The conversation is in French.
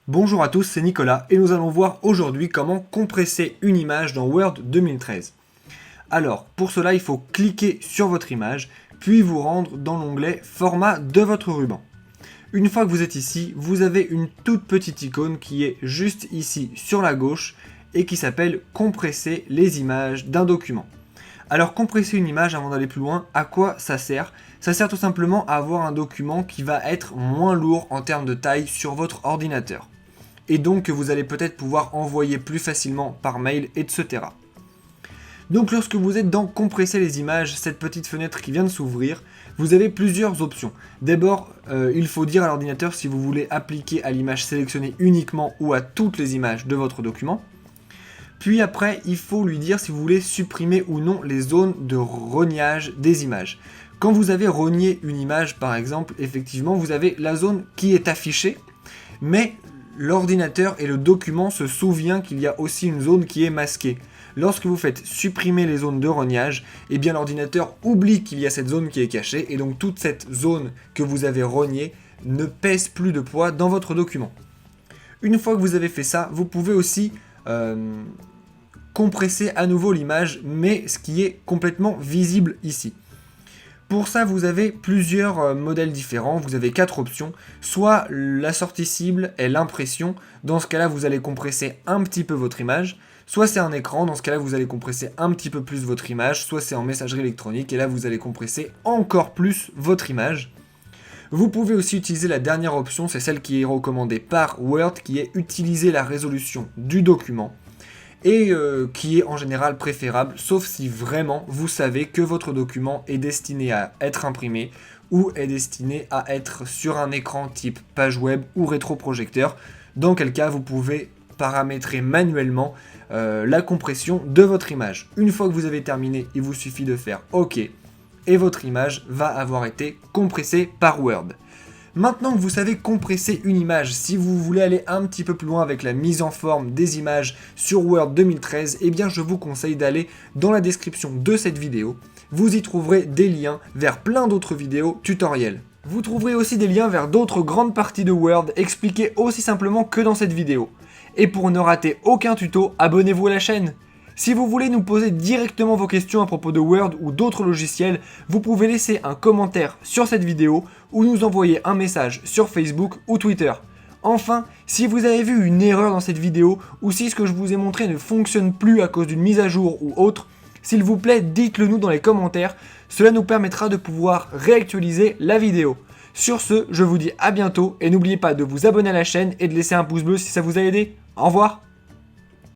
Bonjour à tous, c'est Nicolas et nous allons voir aujourd'hui comment compresser une image dans Word 2013. Alors, pour cela, il faut cliquer sur votre image, puis vous rendre dans l'onglet Format de votre ruban. Une fois que vous êtes ici, vous avez une toute petite icône qui est juste ici sur la gauche et qui s'appelle Compresser les images d'un document. Alors, compresser une image, avant d'aller plus loin, à quoi ça sert? Ça sert tout simplement à avoir un document qui va être moins lourd en termes de taille sur votre ordinateur. Et donc que vous allez peut-être pouvoir envoyer plus facilement par mail, etc. Donc lorsque vous êtes dans compresser les images, cette petite fenêtre qui vient de s'ouvrir, vous avez plusieurs options. D'abord, il faut dire à l'ordinateur si vous voulez appliquer à l'image sélectionnée uniquement ou à toutes les images de votre document. Puis après, il faut lui dire si vous voulez supprimer ou non les zones de rognage des images. Quand vous avez rogné une image par exemple, effectivement vous avez la zone qui est affichée, mais l'ordinateur et le document se souvient qu'il y a aussi une zone qui est masquée. Lorsque vous faites supprimer les zones de rognage, eh bien l'ordinateur oublie qu'il y a cette zone qui est cachée et donc toute cette zone que vous avez rognée ne pèse plus de poids dans votre document. Une fois que vous avez fait ça, vous pouvez aussi compresser à nouveau l'image, mais ce qui est complètement visible ici. Pour ça, vous avez plusieurs modèles différents, vous avez 4 options. Soit la sortie cible est l'impression, dans ce cas-là, vous allez compresser un petit peu votre image. Soit c'est un écran, dans ce cas-là, vous allez compresser un petit peu plus votre image. Soit c'est en messagerie électronique, et là, vous allez compresser encore plus votre image. Vous pouvez aussi utiliser la dernière option, c'est celle qui est recommandée par Word, qui est utiliser la résolution du document. Et qui est en général préférable, sauf si vraiment vous savez que votre document est destiné à être imprimé ou est destiné à être sur un écran type page web ou rétroprojecteur, dans quel cas vous pouvez paramétrer manuellement la compression de votre image. Une fois que vous avez terminé, il vous suffit de faire OK et votre image va avoir été compressée par Word. Maintenant que vous savez compresser une image, si vous voulez aller un petit peu plus loin avec la mise en forme des images sur Word 2013, eh bien je vous conseille d'aller dans la description de cette vidéo. Vous y trouverez des liens vers plein d'autres vidéos tutoriels. Vous trouverez aussi des liens vers d'autres grandes parties de Word expliquées aussi simplement que dans cette vidéo. Et pour ne rater aucun tuto, abonnez-vous à la chaîne. Si vous voulez nous poser directement vos questions à propos de Word ou d'autres logiciels, vous pouvez laisser un commentaire sur cette vidéo ou nous envoyer un message sur Facebook ou Twitter. Enfin, si vous avez vu une erreur dans cette vidéo ou si ce que je vous ai montré ne fonctionne plus à cause d'une mise à jour ou autre, s'il vous plaît, dites-le nous dans les commentaires, cela nous permettra de pouvoir réactualiser la vidéo. Sur ce, je vous dis à bientôt et n'oubliez pas de vous abonner à la chaîne et de laisser un pouce bleu si ça vous a aidé. Au revoir!